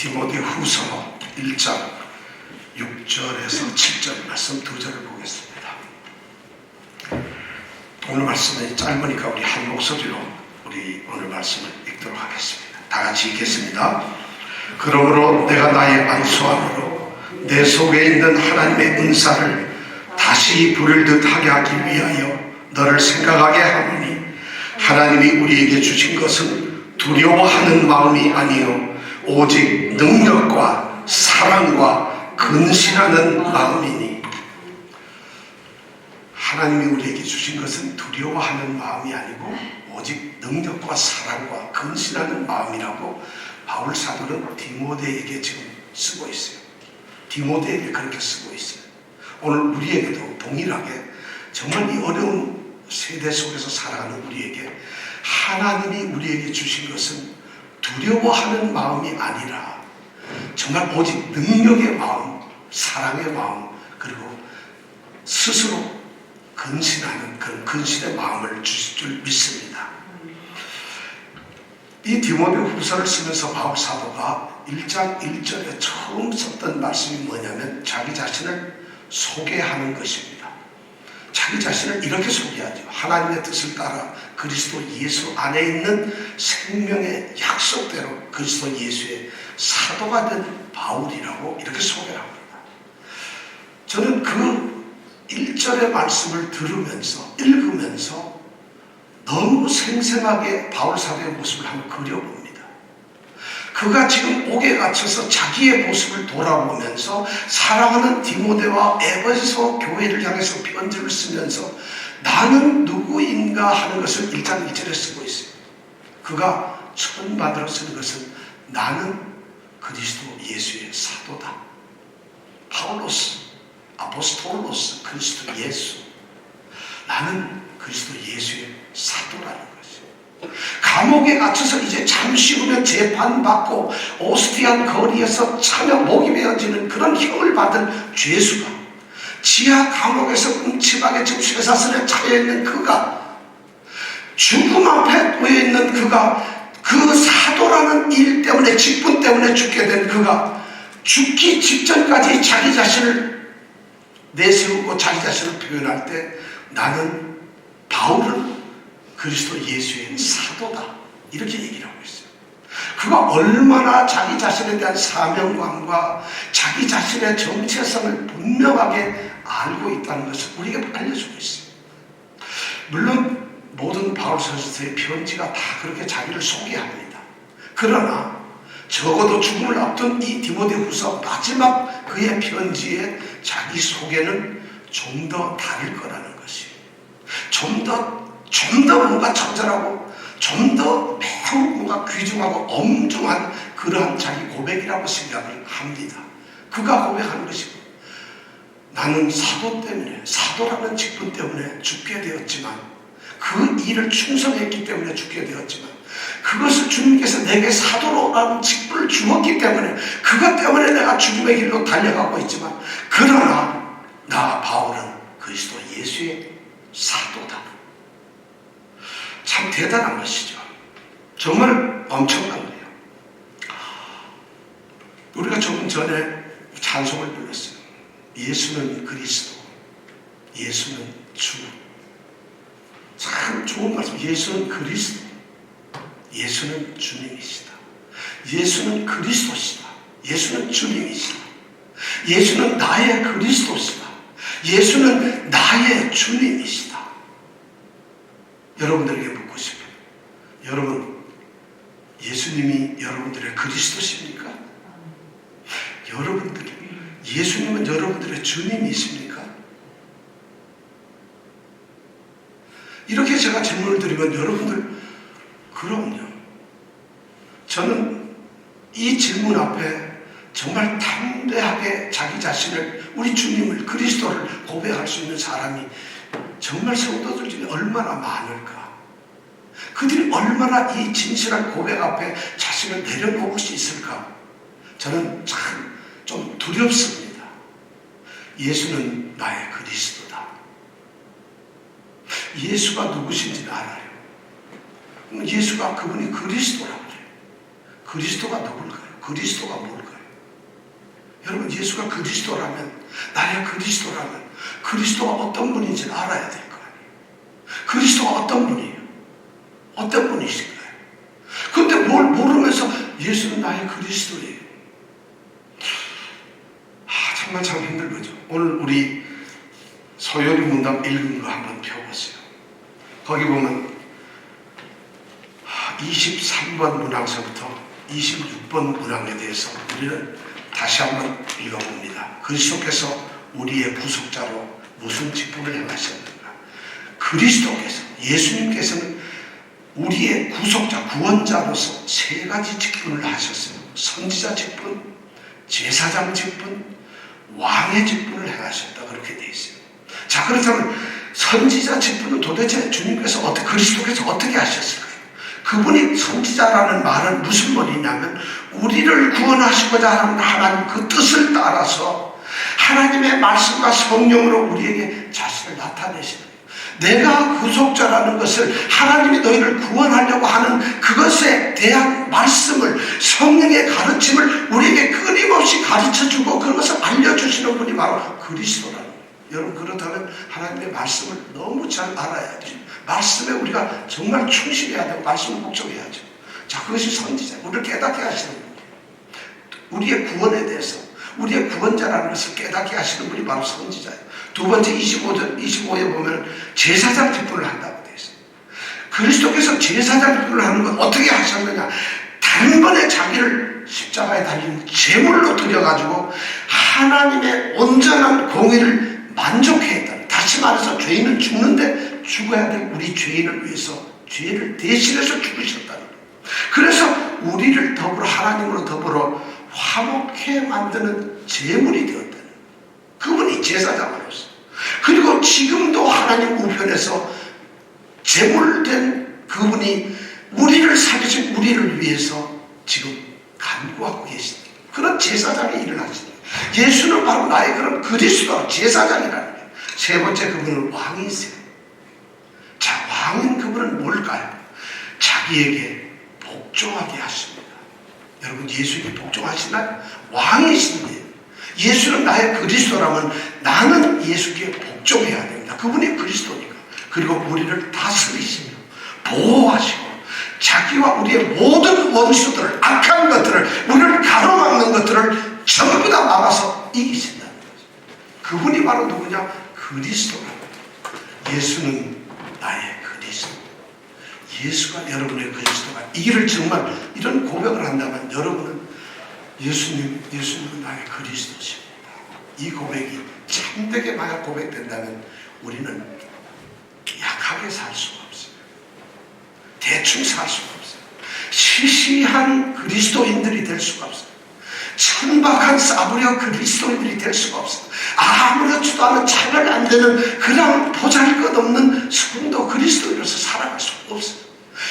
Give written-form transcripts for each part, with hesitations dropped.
디모데후서 1장 6절에서 7절 말씀 두 절을 보겠습니다. 오늘 말씀은 짧으니까 우리 한 목소리로 우리 오늘 말씀을 읽도록 하겠습니다. 다 같이 읽겠습니다. 그러므로 내가 나의 안수함으로 내 속에 있는 하나님의 은사를 다시 부를 듯하게 하기 위하여 너를 생각하게 하노니, 하나님이 우리에게 주신 것은 두려워하는 마음이 아니요 오직 능력과 사랑과 근신하는 마음이니. 하나님이 우리에게 주신 것은 두려워하는 마음이 아니고 오직 능력과 사랑과 근신하는 마음이라고 바울 사도는 디모데에게 지금 쓰고 있어요. 디모데에게 그렇게 쓰고 있어요. 오늘 우리에게도 동일하게 정말 이 어려운 세대 속에서 살아가는 우리에게 하나님이 우리에게 주신 것은 두려워하는 마음이 아니라 정말 오직 능력의 마음, 사랑의 마음, 그리고 스스로 근신하는 그런 근신의 마음을 주실 줄 믿습니다. 이 디모데후서를 쓰면서 바울 사도가 1장 1절에 처음 썼던 말씀이 뭐냐면 자기 자신을 소개하는 것입니다. 자기 자신을 이렇게 소개하죠. 하나님의 뜻을 따라 그리스도 예수 안에 있는 생명의 약속대로 그리스도 예수의 사도가 된 바울이라고 이렇게 소개를 합니다. 저는 그 1절의 말씀을 들으면서 읽으면서 너무 생생하게 바울 사도의 모습을 한번 그려봅니다. 그가 지금 옥에 갇혀서 자기의 모습을 돌아보면서 사랑하는 디모데와 에베소 교회를 향해서 편지를 쓰면서 나는 누구인가 하는 것을 1장 1절에 쓰고 있어요. 그가 처음 받들어 쓰는 것은 나는 그리스도 예수의 사도다. 파울로스, 아포스톨로스, 그리스도 예수. 나는 그리스도 예수의 사도라는 것이에요. 감옥에 갇혀서 이제 잠시 후면 재판받고 오스티안 거리에서 차며 목이 베어지는 그런 형을 받은 죄수가, 지하 감옥에서 음침하게 지금 쇠사슬에 차여있는 그가, 죽음 앞에 놓여있는 그가, 그 사도라는 일 때문에, 직분 때문에 죽게 된 그가 죽기 직전까지 자기 자신을 내세우고 자기 자신을 표현할 때 나는 바울은 그리스도 예수의 사도다, 이렇게 얘기를 하고 있어요. 그가 얼마나 자기 자신에 대한 사명감과 자기 자신의 정체성을 분명하게 알고 있다는 것을 우리에게 알려주고 있어요. 물론 모든 바울 서서의 편지가 다 그렇게 자기를 소개합니다. 그러나 적어도 죽음을 앞둔 이 디모데후서 마지막 그의 편지에 자기 소개는 좀 더 다를 거라는 것이에요. 좀 더 뭔가 적절하고 좀 더 매우 뭔가 귀중하고 엄중한 그러한 자기 고백이라고 생각을 합니다. 그가 고백하는 것이고, 나는 사도 때문에, 사도라는 직분 때문에 죽게 되었지만, 그 일을 충성했기 때문에 죽게 되었지만, 그것을 주님께서 내게 사도라는 직분을 주었기 때문에 그것 때문에 내가 죽음의 길로 달려가고 있지만, 그러나 나 바울은 그리스도 예수의 사도다. 참 대단한 것이죠. 정말 엄청난 거예요. 우리가 조금 전에 찬송을 불렀어요. 예수는 그리스도, 예수는 주. 참 좋은 말씀. 예수는 그리스도, 예수는 주님이시다. 예수는 그리스도시다. 예수는 주님이시다. 예수는 나의 그리스도시다. 예수는 나의 주님이시다. 여러분들에게 묻고 싶어요. 여러분, 예수님이 여러분들의 그리스도십니까? 예수님은 여러분들의 주님이십니까? 이렇게 제가 질문을 드리면 여러분들, 그럼요. 저는 이 질문 앞에 정말 담대하게 자기 자신을, 우리 주님을, 그리스도를 고백할 수 있는 사람이 정말 성도들 중에 얼마나 많을까? 그들이 얼마나 이 진실한 고백 앞에 자신을 내려놓을 수 있을까? 저는 참 좀 두렵습니다. 예수는 나의 그리스도다. 예수가 누구신지는 알아요. 예수가 그분이 그리스도라고 그래요. 그리스도가 누굴까요? 그리스도가 뭘까요? 여러분, 예수가 그리스도라면, 나의 그리스도라면 그리스도가 어떤 분인지 알아야 될 거 아니에요. 그리스도가 어떤 분이에요? 어떤 분이실까요? 그런데 뭘 모르면서 예수는 나의 그리스도예요. 정말 참 힘든 거죠. 오늘 우리 소요리 문답 읽은 거 한번 펴보세요. 거기 보면 23번 문항서부터 26번 문항에 대해서 우리는 다시 한번 읽어봅니다. 그리스도께서 우리의 구속자로 무슨 직분을 행하셨는가? 그리스도께서, 예수님께서는 우리의 구속자, 구원자로서 세 가지 직분을 하셨어요. 선지자 직분, 제사장 직분, 왕의 직분을 행하셨다. 그렇게 되어 있어요. 자, 그렇다면 선지자 직분은 도대체 주님께서 그리스도께서 어떻게 하셨을까요? 그분이 선지자라는 말은 무슨 말이냐면 우리를 구원하시고자 하는 하나님 그 뜻을 따라서 하나님의 말씀과 성령으로 우리에게 자신을 나타내시는 거예요. 내가 구속자라는 것을, 하나님이 너희를 구원하려고 하는 그것에 대한 말씀을, 성령의 가르침을 우리에게 끊임없이 가르쳐주고 그것을 알려주시는 분이 바로 그리스도라는 거예요. 여러분, 그렇다면 하나님의 말씀을 너무 잘 알아야죠. 말씀에 우리가 정말 충실해야 되고 말씀을 복종해야죠. 자, 그것이 선지자, 우리를 깨닫게 하시는 분이에요. 우리의 구원에 대해서, 우리의 구원자라는 것을 깨닫게 하시는 분이 바로 선지자예요. 두 번째 25에 보면 제사장 직분을 한다고 되어 있어요. 그리스도께서 제사장 직분을 하는 건 어떻게 하셨느냐? 단번에 자기를 십자가에 달린 제물로 드려가지고 하나님의 온전한 공의를 만족해 했다. 다시 말해서 죄인은 죽는데 죽어야 될 우리 죄인을 위해서 죄를 대신해서 죽으셨다는 거예요. 그래서 우리를 더불어, 하나님으로 더불어 화목해 만드는 제물이 되었다는 거예요. 그분이 제사장으로서. 그리고 지금도 하나님 우편에서 제물된 그분이 우리를 살리신 우리를 위해서 지금 간구하고 계신 그런 제사장의 일을 하시는 거예요. 예수는 바로 나의 그런 그리스도 제사장이라는 거예요. 세 번째, 그분은 왕이세요. 자, 왕인 그분은 뭘까요? 자기에게 복종하게 하십니다. 여러분, 예수에게 복종하시나요? 왕이신데 예수는 나의 그리스도라면 나는 예수께 복종해야 됩니다. 그분이 그리스도니까. 그리고 우리를 다스리시며 보호하시고 자기와 우리의 모든 원수들을, 악한 것들을, 우리를 가로막는 것들을 전부 다 막아서 이기신다는 거죠. 그분이 바로 누구냐? 그리스도라는 거예요. 예수는 나의 그리스도. 예수가 여러분의 그리스도가, 이 길을 정말 이런 고백을 한다면 여러분은 예수님은 나의 그리스도십니다. 이 고백이 참되게 만약 고백된다면 우리는 약하게 살 수가 없어요. 대충 살 수가 없어요. 시시한 그리스도인들이 될 수가 없어요. 천박한 싸구려 그리스도인들이 될 수가 없어요. 아무렇지도 않은 차별 안 되는 그냥 보잘것없는 성도 그리스도인으로서 살아갈 수가 없어요.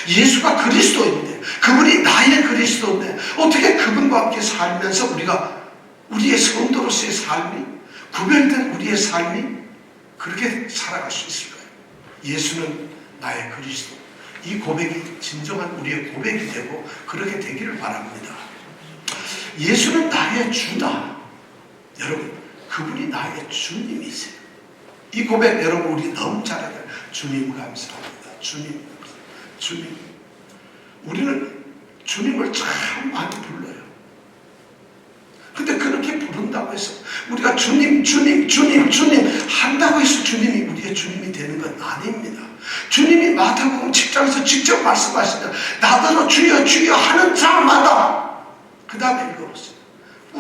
예수가 그리스도인데, 그분이 나의 그리스도인데 어떻게 그분과 함께 살면서 우리의 성도로서의 삶이, 구별된 우리의 삶이 그렇게 살아갈 수 있을까요? 예수는 나의 그리스도. 이 고백이 진정한 우리의 고백이 되고 그렇게 되기를 바랍니다. 예수는 나의 주다. 여러분, 그분이 나의 주님이세요. 이 고백 여러분 우리 너무 잘해야 돼요. 주님 감사합니다. 주님. 우리는 주님을 참 많이 불러요. 근데 그렇게 부른다고 해서 우리가 주님 한다고 해서 주님이 우리의 주님이 되는 건 아닙니다. 주님이 마태복음 7장에서 직접 말씀하시죠. 나더러 주여 주여 하는 자마다, 그 다음에 읽어보세요.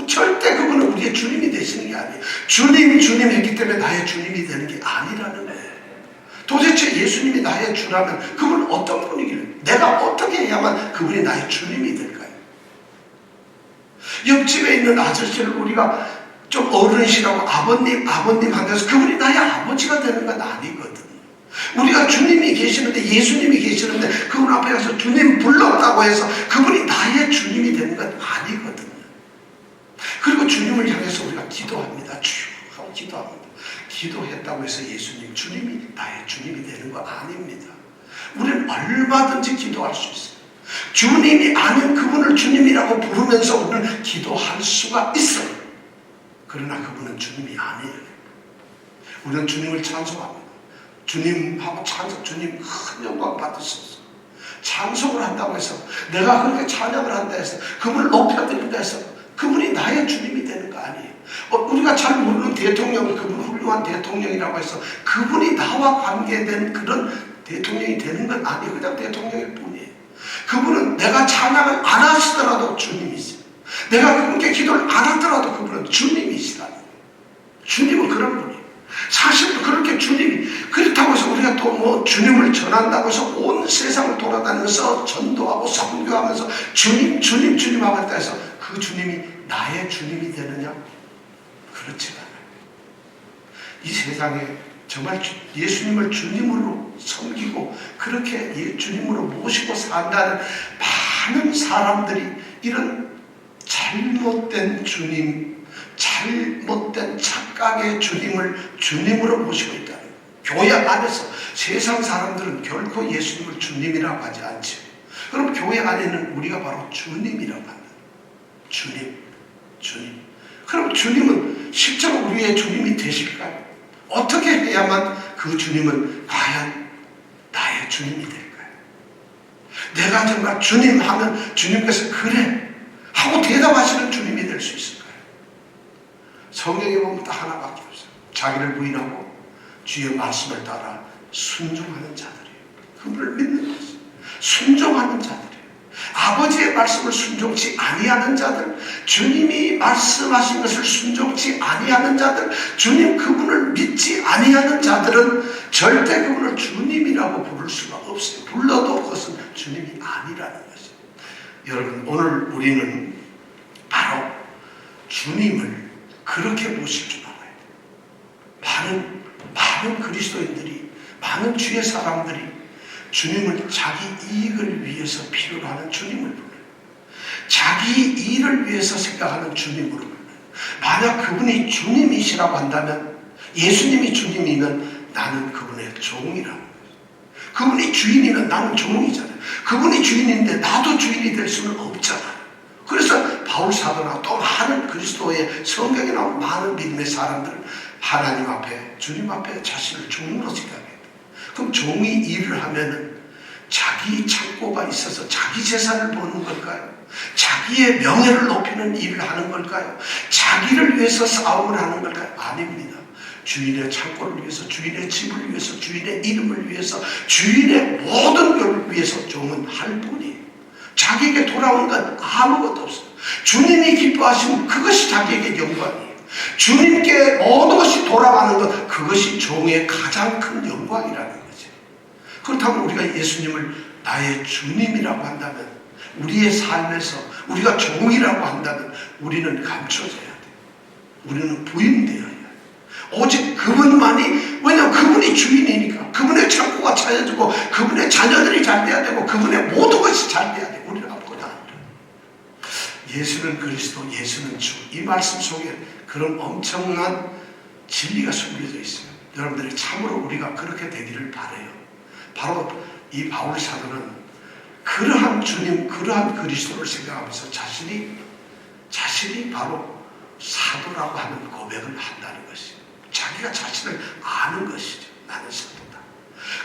절대 그분은 우리의 주님이 되시는 게 아니에요. 주님 했기 때문에 나의 주님이 되는 게 아니라는 거예요. 도대체 예수님이 나의 주라면 그분은 어떤 분이길래, 내가 어떻게 해야만 그분이 나의 주님이 될까요? 옆집에 있는 아저씨를 우리가 좀 어른이시라고 아버님 한다서 그분이 나의 아버지가 되는 건 아니거든. 우리가 주님이 계시는데, 예수님이 계시는데 그분 앞에 가서 주님 불렀다고 해서 그분이 나의 주님이 되는 건 아니거든요. 그리고 주님을 향해서 우리가 기도합니다. 주여 하고 기도합니다. 기도했다고 해서 주님이 나의 주님이 되는 거 아닙니다. 우리는 얼마든지 기도할 수 있어요. 주님이 아는 그분을 주님이라고 부르면서 우리는 기도할 수가 있어요. 그러나 그분은 주님이 아니에요. 우리는 주님을 찬송합니다. 주님하고 찬송, 주님 큰 영광 받으셔서 찬송을 한다고 해서, 내가 그렇게 찬양을 한다 해서, 그분을 높여드린다 해서 그분이 나의 주님이 되는 거 아니에요. 우리가 잘 모르는 대통령, 그분 훌륭한 대통령이라고 해서 그분이 나와 관계된 그런 대통령이 되는 건 아니에요. 그냥 대통령일 뿐이에요. 그분은 내가 찬양을 안 하시더라도 주님이세요. 내가 그분께 기도를 안 하더라도 그분은 주님이시라는 거예요. 주님은 그런 분이에요. 사실 그렇게 주님이, 그렇다고 해서 우리가 또 뭐 주님을 전한다고 해서 온 세상을 돌아다니면서 전도하고 선교하면서 주님 하고 있다 해서 그 주님이 나의 주님이 되느냐? 그렇지 않아요. 이 세상에 정말 예수님을 주님으로 섬기고 그렇게 주님으로 모시고 산다는 많은 사람들이 이런 잘못된 주님, 잘못된 착각의 주님을 주님으로 모시고 있다는 거예요. 교회 안에서 세상 사람들은 결코 예수님을 주님이라고 하지 않죠. 그럼 교회 안에는 우리가 바로 주님이라고 합니다. 주님. 그럼 주님은 실제로 우리의 주님이 되실까요? 어떻게 해야만 그 주님은 과연 나의 주님이 될까요? 내가 정말 주님 하면 주님께서 그래 하고 대답하시는 주님이 될 수 있을까요? 성경에 보면 딱 하나밖에 없어요. 자기를 부인하고 주의 말씀을 따라 순종하는 자들이에요. 그분을 믿는 것이에요. 순종하는 자들이에요. 아버지의 말씀을 순종치 아니하는 자들, 주님이 말씀하신 것을 순종치 아니하는 자들, 주님 그분을 믿지 아니하는 자들은 절대 그분을 주님이라고 부를 수가 없어요. 불러도 그것은 주님이 아니라는 것이에요. 여러분, 오늘 우리는 바로 주님을 그렇게 모실 줄 알아야 돼요. 많은 그리스도인들이, 많은 주의 사람들이 주님을 자기 이익을 위해서 필요로 하는 주님을 불러요. 자기 일을 위해서 생각하는 주님으로 불러요. 만약 그분이 주님이시라고 한다면, 예수님이 주님이면 나는 그분의 종이라는 거예요. 그분이 주인이면 나는 종이잖아요. 그분이 주인인데 나도 주인이 될 수는 없잖아요. 그래서 바울 사도나 또 많은 그리스도의 성경에 나온 많은 믿음의 사람들은 하나님 앞에, 주님 앞에 자신을 종으로 생각해요. 그럼 종이 일을 하면은 자기 창고가 있어서 자기 재산을 버는 걸까요? 자기의 명예를 높이는 일을 하는 걸까요? 자기를 위해서 싸움을 하는 걸까요? 아닙니다. 주인의 창고를 위해서, 주인의 집을 위해서, 주인의 이름을 위해서, 주인의 모든 것을 위해서 종은 할 뿐이에요. 자기에게 돌아오는 건 아무것도 없어요. 주님이 기뻐하시면 그것이 자기에게 영광이에요. 주님께 모든 것이 돌아가는 것, 그것이 종의 가장 큰 영광이라는 거죠. 그렇다면 우리가 예수님을 나의 주님이라고 한다면, 우리의 삶에서 우리가 종이라고 한다면 우리는 감춰져야 돼요. 우리는 부인되어야 해요. 오직 그분만이, 왜냐하면 그분이 주인이니까 그분의 창고가 차려지고 그분의 자녀들이 잘 돼야 되고 그분의 모든 것이 잘 돼야 돼요. 우리는 아무것도 안 돼요. 예수는 그리스도, 예수는 주. 이 말씀 속에 그런 엄청난 진리가 숨겨져 있어요. 여러분들이 참으로 우리가 그렇게 되기를 바라요. 바로 이 바울 사도는 그러한 주님, 그러한 그리스도를 생각하면서 자신이 바로 사도라고 하는 고백을 한다는 것이에요. 자기가 자신을 아는 것이죠. 나는 사도다.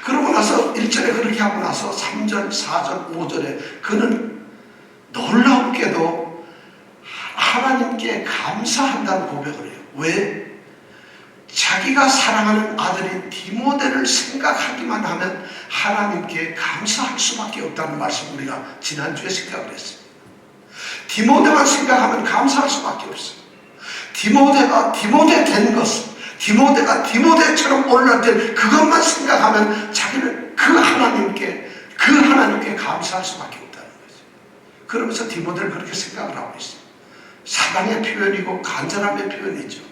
그러고 나서 1절에 그렇게 하고 나서 3절, 4절, 5절에 그는 놀랍게도 하나님께 감사한다는 고백을 해요. 왜? 자기가 사랑하는 아들인 디모데를 생각하기만 하면 하나님께 감사할 수밖에 없다는 말씀 우리가 지난주에 생각을 했습니다. 디모데만 생각하면 감사할 수밖에 없어요. 디모데가 디모데 된 것은, 디모데가 디모데처럼 올라올 때 그것만 생각하면 자기는 그 하나님께 감사할 수밖에 없다는 거죠. 그러면서 디모데를 그렇게 생각을 하고 있어요. 사랑의 표현이고 간절함의 표현이죠.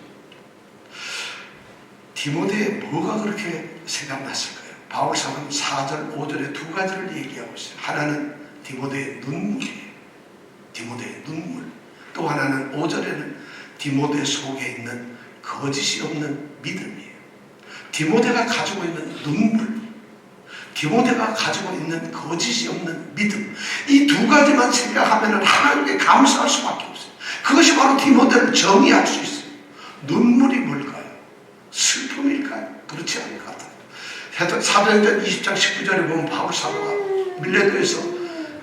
디모데에 뭐가 그렇게 생각났을까요? 바울 사도는 4절, 5절에 두 가지를 얘기하고 있어요. 하나는 디모데의 눈물이에요. 디모데의 눈물. 또 하나는 5절에는 디모데 속에 있는 거짓이 없는 믿음이에요. 디모데가 가지고 있는 눈물, 디모데가 가지고 있는 거짓이 없는 믿음, 이 두 가지만 생각하면 하나님께 감사할 수밖에 없어요. 그것이 바로 디모데를 정의할 수 있어요. 눈물이 뭘까요? 슬픔일까요? 그렇지 않을 것 같아요. 사도행전 20장 19절에 보면 바울 사도가 밀레도에서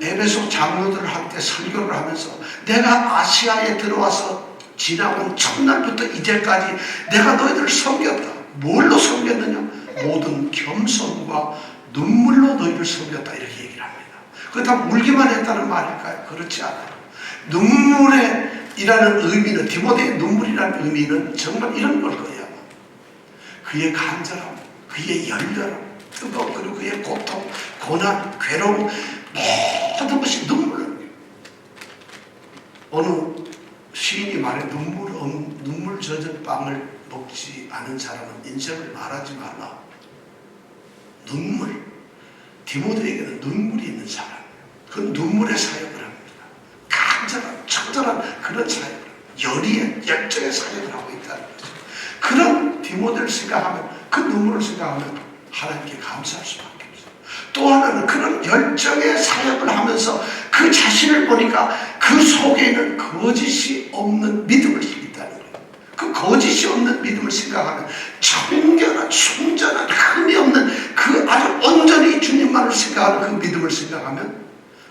에베소 장로들한테 설교를 하면서 내가 아시아에 들어와서 지나온 첫날부터 이제까지 내가 너희들을 섬겼다. 뭘로 섬겼느냐? 모든 겸손과 눈물로 너희를 섬겼다. 이렇게 얘기를 합니다. 그렇다면 울기만 했다는 말일까요? 그렇지 않아요. 눈물이라는 의미는, 디모데의 눈물이라는 의미는 정말 이런 걸 거예요. 그의 간절함, 그의 열렬함, 뜨거움, 그리고 그의 고통, 고난, 괴로움, 모든 것이 눈물입니다. 어느 시인이 말해 눈물 젖은 빵을 먹지 않은 사람은 인생을 말하지 말라. 눈물. 디모데에게는 눈물이 있는 사람. 그 눈물의 사역을 합니다. 간절한, 처절한 그런 사역을 합니다. 열정의 사역을 하고 있다는 거죠. 그런 디모데를 생각하면, 그 눈물을 생각하면 하나님께 감사할 수밖에 없어요. 또 하나는 그런 열정의 사역을 하면서 그 자신을 보니까 그 속에 있는 거짓이 없는 믿음을 있다는 거예요. 그 거짓이 없는 믿음을 생각하면 청결한, 순전한, 흠이 없는 그 아주 온전히 주님만을 생각하는 그 믿음을 생각하면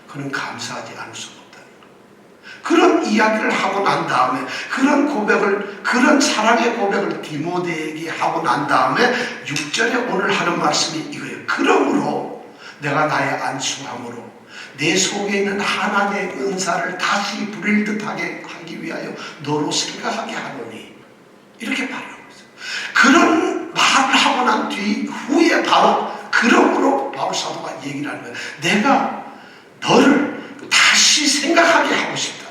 그는 감사하지 않을 수가 없다는 거예요. 그런 이야기를 하고 난 다음에, 그런 고백을, 그런 사랑의 고백을 디모데에게 하고 난 다음에 6절에 오늘 하는 말씀이 이거예요. 그러므로 내가 나의 안수함으로 내 속에 있는 하나님의 은사를 다시 부릴 듯하게 하기 위하여 너로 생각하게 하노니, 이렇게 말하고 있어요. 그런 말을 하고 난 후에 바로 그러므로 바울 사도가 얘기를 하는 거예요. 내가 너를 다시 생각하게 하고 싶다.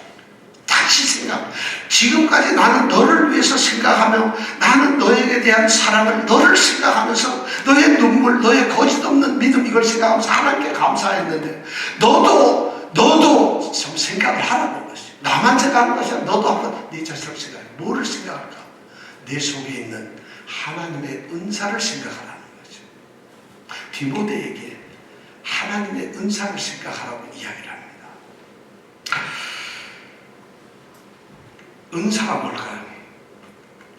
다시 생각. 지금까지 나는 너를 위해서 생각하며, 나는 너에게 대한 사랑을, 너를 생각하면서 너의 눈물, 너의 거짓 없는 믿음, 이걸 생각하면서 하나님께 감사했는데, 너도 좀 생각을 하라는 것이. 나만 생각하는 것이 아니라 너도 한번 네 자신을 생각해. 뭐를 생각할까? 내 속에 있는 하나님의 은사를 생각하라는 거죠. 디모데에게 하나님의 은사를 생각하라고 이야기를 합니다. 은사가 뭘까요?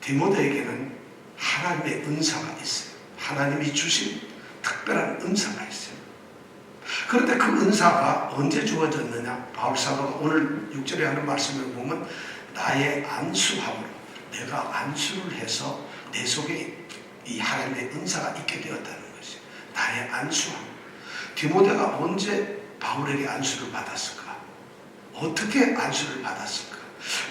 디모데에게는 하나님의 은사가 있어요. 하나님이 주신 특별한 은사가 있어요. 그런데 그 은사가 언제 주어졌느냐? 바울 사도가 오늘 6절에 하는 말씀을 보면 나의 안수함으로, 내가 안수를 해서 내 속에 이 하나님의 은사가 있게 되었다는 것이에요. 나의 안수함. 디모데가 언제 바울에게 안수를 받았을까? 어떻게 안수를 받았을까?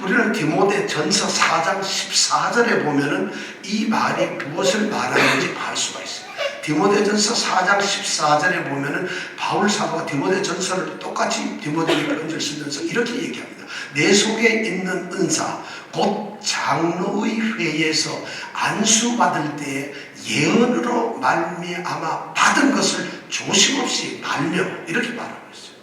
우리는 디모데 전서 4장 14절에 보면은 이 말이 무엇을 말하는지 알 수가 있어요. 디모데 전서 4장 14절에 보면은 바울 사도가 디모데 전서를 똑같이 디모데에게 편지를 쓰면서 이렇게 얘기합니다. 내 속에 있는 은사, 곧 장로의 회에서 안수받을 때 예언으로 말미암아 받은 것을 조심없이 말며, 이렇게 말하고 있어요.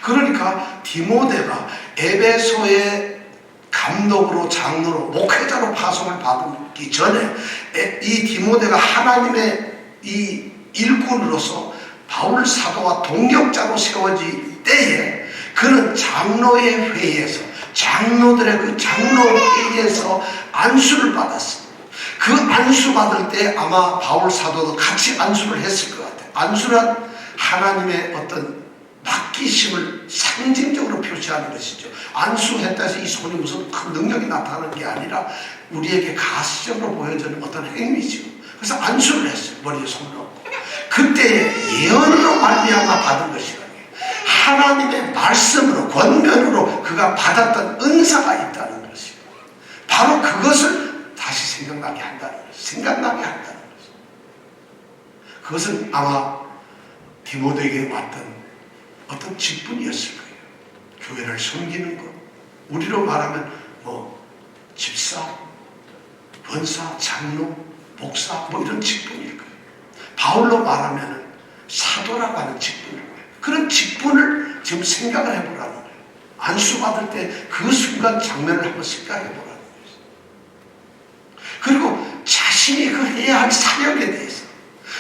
그러니까 디모데가 에베소의 감독으로, 장로로, 목회자로 파송을 받기 전에 이 디모데가 하나님의 이 일꾼으로서 바울 사도와 동역자로 세워질 때에 그는 장로의 회의에서, 장로들의 그 장로회의에서 안수를 받았습니다. 그 안수 받을 때 아마 바울 사도도 같이 안수를 했을 것 같아요. 안수는 하나님의 어떤 맡기심을 상징적으로 표시하는 것이죠. 안수했다 해서 이 손이 무슨 큰 능력이 나타나는 게 아니라 우리에게 가시적으로 보여주는 어떤 행위죠. 그래서 안수를 했어요. 머리에 손을 얹고. 그때 예언으로 말미암아 받은 것이거든요. 하나님의 말씀으로, 권면으로 그가 받았던 은사가 있다는 것이고, 바로 그것을 다시 생각나게 한다는 것이죠. 생각나게 한다는 것이죠. 그것은 아마 디모데에게 왔던 어떤 직분이었을 거예요. 교회를 섬기는 것, 우리로 말하면 집사, 권사, 장로, 목사, 이런 직분일 거예요. 바울로 말하면 사도라고 하는 직분일 거예요. 그런 직분을 지금 생각을 해보라는 거예요. 안수받을 때 그 순간 장면을 한번 생각해 보라는 거예요. 그리고 자신이 그 해야 할 사역에 대해서,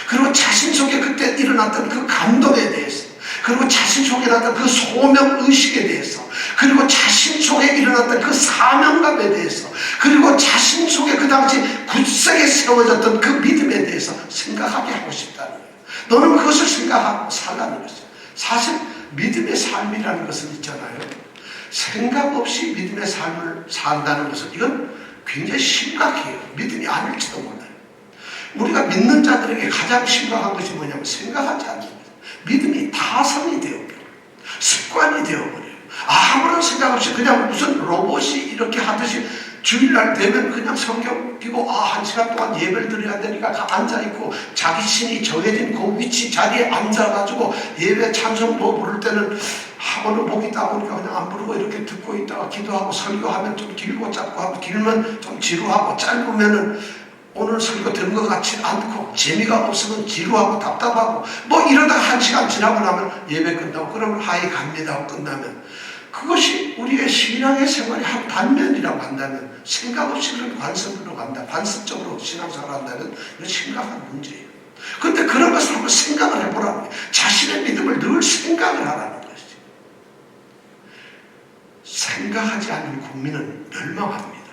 그리고 자신 속에 그때 일어났던 그 감동에 대해서, 그리고 자신 속에 일어났던 그 소명의식에 대해서, 그리고 자신 속에 일어났던 그 사명감에 대해서, 그리고 자신 속에 그 당시 굳세게 세워졌던 그 믿음에 대해서 생각하게 하고 싶다는 거예요. 너는 그것을 생각하고 살라는 것이죠. 사실 믿음의 삶이라는 것은 있잖아요. 생각 없이 믿음의 삶을 산다는 것은 이건 굉장히 심각해요. 믿음이 아닐지도 몰라요. 우리가 믿는 자들에게 가장 심각한 것이 뭐냐면 생각하지 않는 거예요. 믿음이 타성이 되어버려요. 습관이 되어버려요. 아무런 생각 없이 그냥 무슨 로봇이 이렇게 하듯이 주일날 되면 그냥 성경 끼고 한 시간 동안 예배를 드려야 되니까 앉아있고, 자기 신이 정해진 그 위치 자리에 앉아가지고 예배 찬송도 부를 때는 학원을 목이 따보니까 그냥 안 부르고 이렇게 듣고 있다가 기도하고, 설교하면 좀 길고 짧고 하고, 길면 좀 지루하고, 짧으면은 오늘 설교 들은 것 같지 않고, 재미가 없으면 지루하고 답답하고, 뭐 이러다가 한 시간 지나고 나면 예배 끝나고, 그러면 하이 갑니다 하고 끝나면, 그것이 우리의 신앙의 생활의 한 단면이라고 한다면, 생각 없이 그런 관습으로 간다, 관습적으로 신앙생활을 한다면 이건 심각한 문제예요. 그런데 그런 것을 한번 생각을 해보라는 거예요. 자신의 믿음을 늘 생각을 하라는 것이죠. 생각하지 않는 국민은 멸망합니다.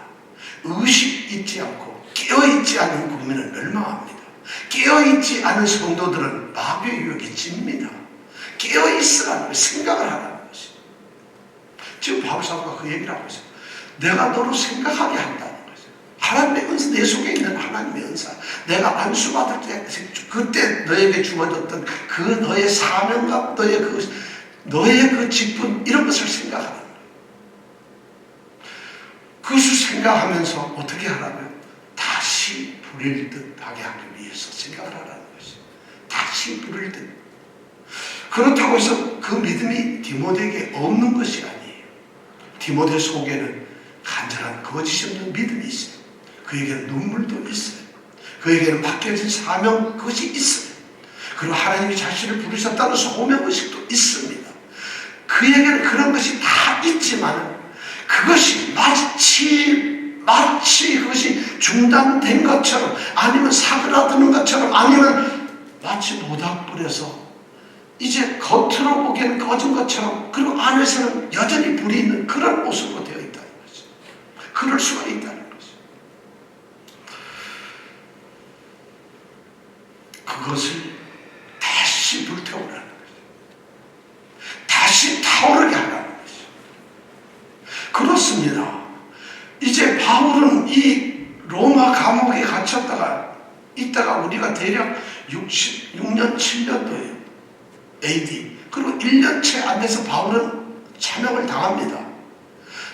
의식 있지 않고 깨어있지 않은 국민은 멸망합니다. 깨어있지 않은 성도들은 마귀의 유혹에 집니다. 깨어있으라는 거예요. 생각을 하라는 것이죠. 지금 바울사도가 그 얘기를 하고 있어요. 내가 너로 생각하게 한다는 거죠. 하나님의 은사, 내 속에 있는 하나님의 은사, 내가 안수받을 때 그때 너에게 주어졌던 그 너의 사명감, 너의 그 직분, 이런 것을 생각하는 거예요. 그것을 생각하면서 어떻게 하라고요? 다시 부릴 듯 하게 하기 위해서 생각을 하라는 것이죠. 다시 부릴 듯. 그렇다고 해서 그 믿음이 디모데에게 없는 것이 아니에요. 디모데 속에는 간절한 거짓이 없는 믿음이 있어요. 그에게는 눈물도 있어요. 그에게는 맡겨진 사명, 그것이 있어요. 그리고 하나님이 자신을 부르셨다는 소명의식도 있습니다. 그에게는 그런 것이 다 있지만, 그것이 마치 그것이 중단된 것처럼, 아니면 사그라드는 것처럼, 아니면 마치 모닥불에서 이제 겉으로 보기에는 꺼진 것처럼, 그리고 안에서는 여전히 불이 있는 그런 모습으로 되어 있다는 거죠. 그럴 수가 있다는 거죠. 그것을 다시 불태우라는 거죠. 다시 타오르게 하라는 거죠. 그렇습니다. 이제 바울은 이 로마 감옥에 갇혔다가 있다가 우리가 대략 6년 7년도에요. AD. 그리고 1년째 안 돼서 바울은 참형을 당합니다.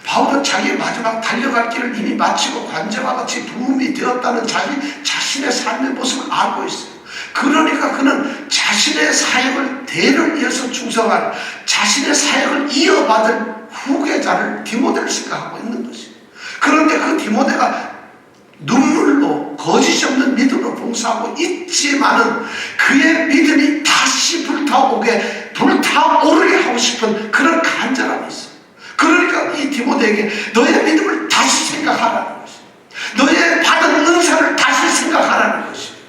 바울은 자기 마지막 달려갈 길을 이미 마치고 관제와 같이 부음이 되었다는 자신의 삶의 모습을 알고 있어요. 그러니까 그는 자신의 사역을 대를 이어서 충성할, 자신의 사역을 이어받을 후계자를 디모데를 생각하고 있는 것이에요. 그런데 그 디모데가 눈물로 거짓이 없는 믿음으로 봉사하고 있지만은 그의 믿음이 다시 불타오르게 하고 싶은 그런 간절함이 있어요. 그러니까 이 디모데에게 너의 믿음을 다시 생각하라는 것이에요. 너의 받은 은사를 다시 생각하라는 것이에요.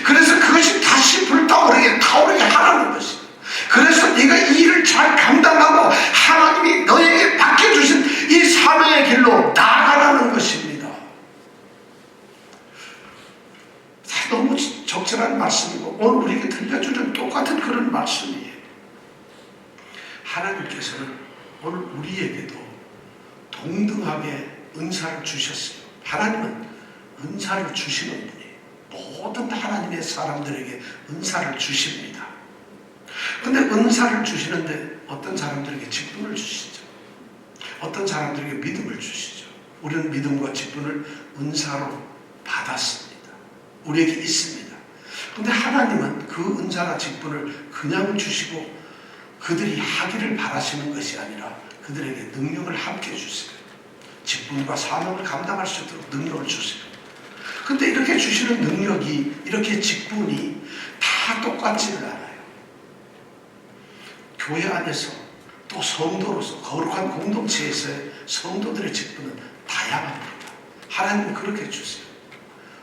그래서 그것이 다시 타오르게 하라는 것이에요. 그래서 네가 이 일을 잘 감당하고 하나님이 너에게 맡겨주신 이 사명의 길로 나아가라는 것입니다. 너무 적절한 말씀이고 오늘 우리에게 들려주는 똑같은 그런 말씀이에요. 하나님께서는 오늘 우리에게도 동등하게 은사를 주셨어요. 하나님은 은사를 주시는 분이에요. 모든 하나님의 사람들에게 은사를 주십니다. 근데 은사를 주시는데 어떤 사람들에게 직분을 주시죠. 어떤 사람들에게 믿음을 주시죠. 우리는 믿음과 직분을 은사로 받았습니다. 우리에게 있습니다. 근데 하나님은 그 은사나 직분을 그냥 주시고 그들이 하기를 바라시는 것이 아니라 그들에게 능력을 함께 주세요. 직분과 사명을 감당할 수 있도록 능력을 주세요. 근데 이렇게 주시는 능력이, 이렇게 직분이 다 똑같지는 않아요. 교회 안에서 또 성도로서 거룩한 공동체에서의 성도들의 직분은 다양합니다. 하나님은 그렇게 주세요.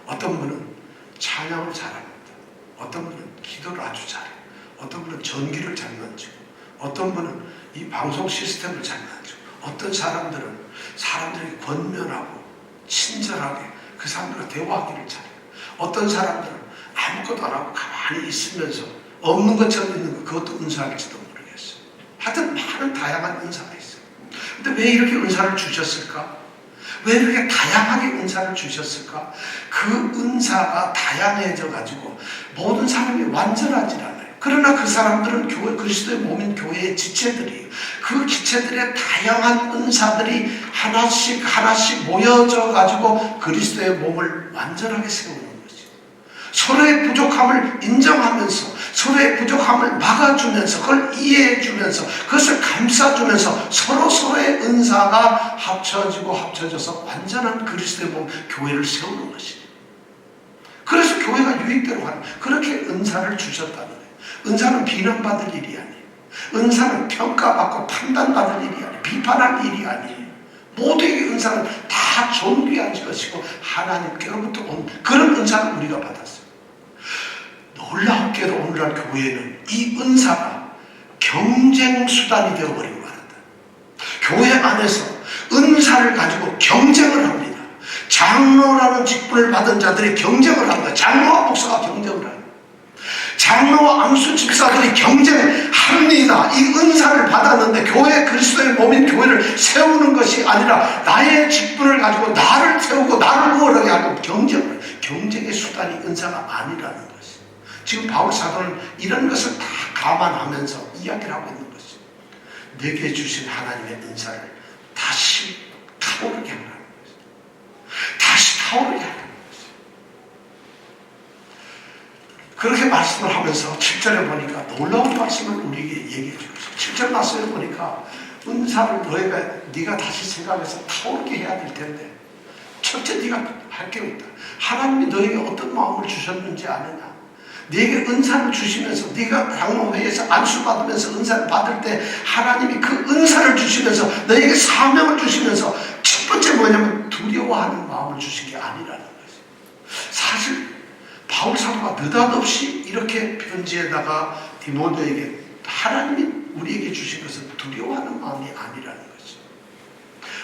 어떤 분은 찬양을 잘합니다. 어떤 분은 기도를 아주 잘해. 어떤 분은 전기를 잘 만지고, 어떤 분은 이 방송 시스템을 잘 만지고, 어떤 사람들은 사람들에게 권면하고 친절하게 그 사람들과 대화하기를 잘해요. 어떤 사람들은 아무것도 안 하고 가만히 있으면서 없는 것처럼 있는 거, 그것도 은사일지도 모르겠어요. 하여튼 많은 다양한 은사가 있어요. 근데 왜 이렇게 은사를 주셨을까? 왜 이렇게 다양하게 은사를 주셨을까? 그 은사가 다양해져 가지고 모든 사람이 완전하지 않아요. 그러나 그 사람들은 교회, 그리스도의 몸인 교회의 지체들이, 그 지체들의 다양한 은사들이 하나씩 하나씩 모여져 가지고 그리스도의 몸을 완전하게 세우는 거죠. 서로의 부족함을 인정하면서, 서로의 부족함을 막아주면서, 그걸 이해해주면서, 그것을 감싸주면서 서로의 은사가 합쳐져서 완전한 그리스도의 몸, 교회를 세우는 것이에요. 그래서 교회가 유익대로 하는, 그렇게 은사를 주셨다는 거예요. 은사는 비난받을 일이 아니에요. 은사는 평가받고 판단받을 일이 아니에요. 비판할 일이 아니에요. 모두에게 은사는 다 존귀한 것이고 하나님께로부터 온 그런 은사를 우리가 받았어요. 놀랍게도 오늘날 교회는 이 은사가 경쟁 수단이 되어버리고 말한다. 교회 안에서 은사를 가지고 경쟁을 합니다. 장로라는 직분을 받은 자들이 경쟁을 합니다. 장로와 목사가 경쟁을 합니다. 장로와 안수 집사들이 경쟁합니다. 이 은사를 받았는데 교회, 그리스도의 몸인 교회를 세우는 것이 아니라 나의 직분을 가지고 나를 세우고 나를 우월하게 하는 경쟁의 수단이 은사가 아니라는 것이. 지금 바울 사도는 이런 것을 다 감안하면서 이야기를 하고 있는 것이. 내게 주신 하나님의 은사를 다시 타오르게 하라는 것이. 다시 타오르게 하라는 것이. 그렇게 말씀을 하면서 7절에 보니까 놀라운 말씀을 우리에게 얘기해 주고 있어요. 7절 말씀에 보니까 은사를 네가 다시 생각해서 타오르게 해야 될 텐데, 첫째 네가 할 게 있다. 하나님이 너에게 어떤 마음을 주셨는지 아느냐? 네게 은사를 주시면서 네가 장로회에서 안수받으면서 은사를 받을 때 하나님이 그 은사를 주시면서 너에게 사명을 주시면서 첫 번째 뭐냐면 두려워하는 마음을 주신 게 아니라는 거지. 사실 바울 사도가 느닷없이 이렇게 편지에다가 디모데에게 하나님이 우리에게 주신 것은 두려워하는 마음이 아니라는 거지.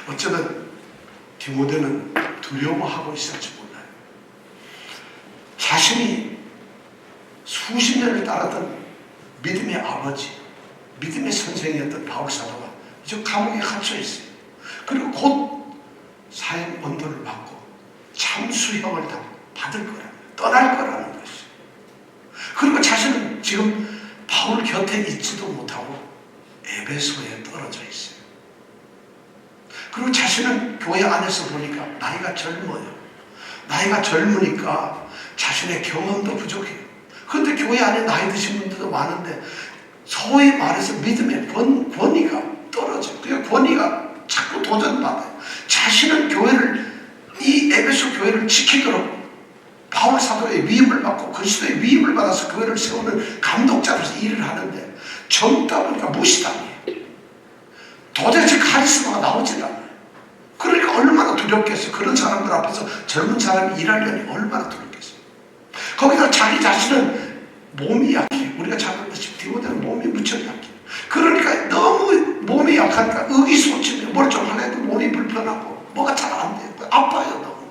어쩌면 디모데는 두려워하고 있을지 몰라요. 자신이 수십 년을 따랐던 믿음의 아버지, 믿음의 선생이었던 바울 사도가 이제 감옥에 갇혀 있어요. 그리고 곧 사형 언도를 받고 참수형을 받을 거라, 떠날 거라는 것이죠. 그리고 자신은 지금 바울 곁에 있지도 못하고 에베소에 떨어져 있어요. 그리고 자신은 교회 안에서 보니까 나이가 젊어요. 나이가 젊으니까 자신의 경험도 부족해요. 그런데 교회 안에 나이 드신 분들도 많은데 소위 말해서 믿음의 권위가 떨어져요. 그 권위가 자꾸 도전받아요. 자신은 교회를, 이 에베소 교회를 지키도록 바울 사도의 위임을 받고 그리스도의 위임을 받아서 교회를 세우는 감독자로서 일을 하는데 젊다 보니까 무시당해요. 도대체 카리스마가 나오질 않아요. 그러니까 얼마나 두렵겠어요. 그런 사람들 앞에서 젊은 사람이 일하려니 얼마나 두렵겠어요. 거기다 자기 자신은 몸이 약해. 우리가 잘 알다시피 디모데는 몸이 무척 약해. 그러니까 너무 몸이 약하니까 의기소침해. 뭘 좀 하려도 몸이 불편하고 뭐가 잘 안 돼요. 아파요 너무.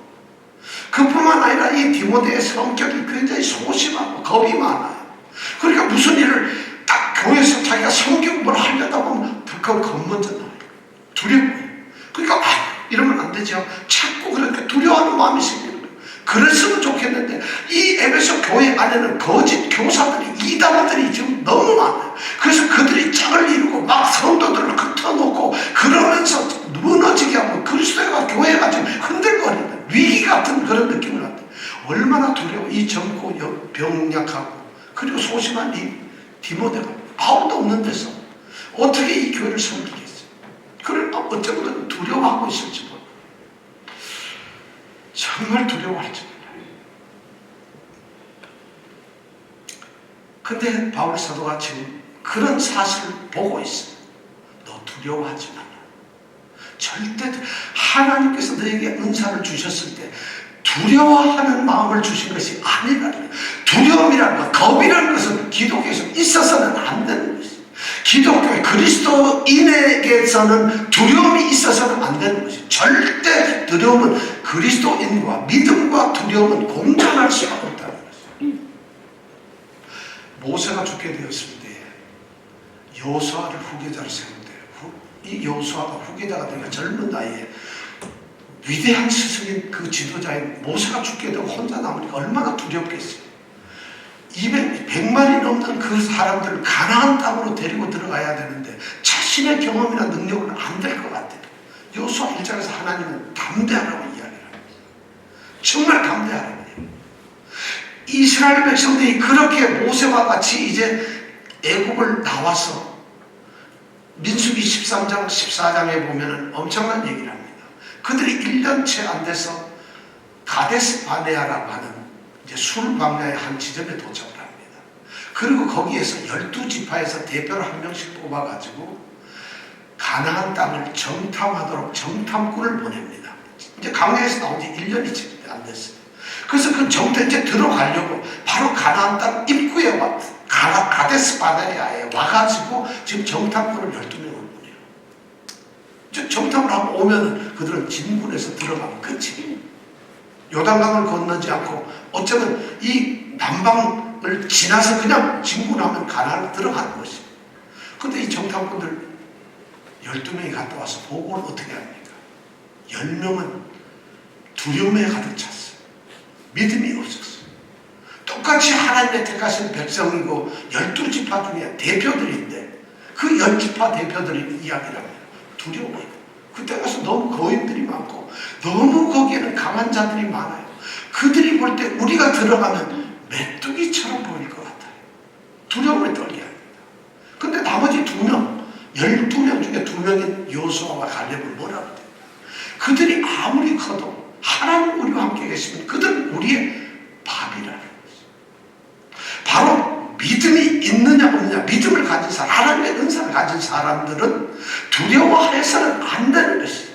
그뿐만 아니라 이 디모데의 성격이 굉장히 소심하고 겁이 많아요. 그러니까 무슨 일을 딱 교회에서 자기가 성경 뭘 하려다 보면 덜컥 겁 먼저 나와요. 두렵고요. 그러니까 이러면 안 되죠. 자꾸 그렇게 두려워하는 마음이 생기는 거예요. 그랬으면 좋겠는데 이 에베소 교회 안에는 거짓 교사들이, 이단들이 지금 너무 많아요. 그래서 그들이 짝을 이루고 막 성도들을 흩어놓고 그러면서 무너지게 하고 그리스도가 교회가 지금 흔들거리는 위기 같은 그런 느낌을 갖다. 얼마나 두려워. 이 젊고 병약하고 그리고 소심한 이 디모데가 아무도 없는 데서 어떻게 이 교회를 섬기겠어요. 그러니까 어쩌면 두려워하고 있을지 몰라요. 정말 두려워할지 몰라요. 근데 바울 사도가 지금 그런 사실을 보고 있어요. 너 두려워하지 마라. 절대 하나님께서 너에게 은사를 주셨을 때 두려워하는 마음을 주신 것이 아니라는 거예요. 두려움이라는 것, 겁이라는 것은 기독교에서 있어서는 안 되는 것이에요. 기독교의 그리스도인에게서는 두려움이 있어서는 안 되는 것이에요. 절대 두려움은 그리스도인과 믿음과 두려움은 공존할 수가 없다는 것이에요. 모세가 죽게 되었을 때 여호수아를 후계자로 세운대요. 이 여호수아가 후계자가 되니까 젊은 나이에 위대한 스승인 그 지도자인 모세가 죽게 되고 혼자 남으니까 얼마나 두렵겠어요. 100만이 넘는 그 사람들을 가나안 땅으로 데리고 들어가야 되는데 자신의 경험이나 능력은 안 될 것 같아요. 여호수아 1장에서 하나님은 담대하라고 이야기를 합니다. 정말 담대하라고 해요. 이스라엘 백성들이 그렇게 모세와 같이 이제 애국을 나와서 민수기 13장 14장에 보면 엄청난 얘기를 합니다. 그들이 1년째 안 돼서 가데스 바네아라고 하는 이제 술 광야의 한 지점에 도착을 합니다. 그리고 거기에서 12지파에서 대표를 한 명씩 뽑아가지고 가나안 땅을 정탐하도록 정탐꾼을 보냅니다. 이제 광야에서 나온 지 1년이 안 됐어요. 그래서 그 정탐에 들어가려고 바로 가나안 땅 입구에 가데스 바네아에 와가지고 지금 정탐꾼을 12명을 보내요. 정탐을 하고 오면 그들은 진군에서 들어가면 끝이에요. 요단강을 건너지 않고 어쩌면 이 남방을 지나서 그냥 진군하면 가나안에 들어가는 것이에요. 근데 이 정탐꾼들 12명이 갔다 와서 보고를 어떻게 합니까? 10명은 두려움에 가득 찼어요. 믿음이 없었어요. 똑같이 하나님의 택하신 백성이고 12지파 중에 대표들인데 그 10지파 대표들이 이야기를 합니다. 두려워요. 그때 가서 너무 거인들이 많고 너무 거기에는 강한 자들이 많아요. 그들이 볼 때 우리가 들어가면 메뚜기처럼 보일 것 같아요. 두려움을 떨게 합니다. 근데 나머지 2명, 12명 중에 2명인 여호수아와 갈렙을 뭐라고 해요? 그들이 아무리 커도 하나님 우리와 함께 계시면 그들은 우리의 밥이라는 것이죠. 바로 믿음이 있느냐 없느냐, 믿음을 가진 사람, 하나님의 은사를 가진 사람들은 두려워해서는 안 되는 것이에요.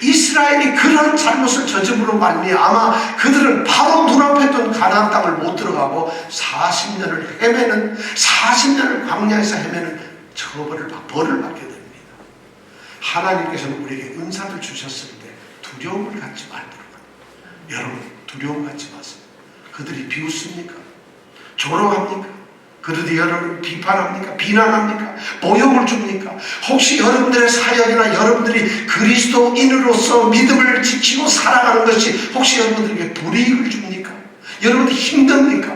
이스라엘이 그런 잘못을 저짐으로 말미암아 그들은 바로 눈앞에 둔 가나안 땅을 못 들어가고 40년을 헤매는, 40년을 광야에서 헤매는 벌을 받게 됩니다. 하나님께서는 우리에게 은사를 주셨을 때 두려움을 갖지 말도록 합니다. 여러분, 두려움 갖지 마세요. 그들이 비웃습니까? 조롱합니까? 그들이 여러분을 비판합니까? 비난합니까? 모욕을 줍니까? 혹시 여러분들의 사역이나 여러분들이 그리스도인으로서 믿음을 지키고 살아가는 것이 혹시 여러분들에게 불이익을 줍니까? 여러분들이 힘듭니까?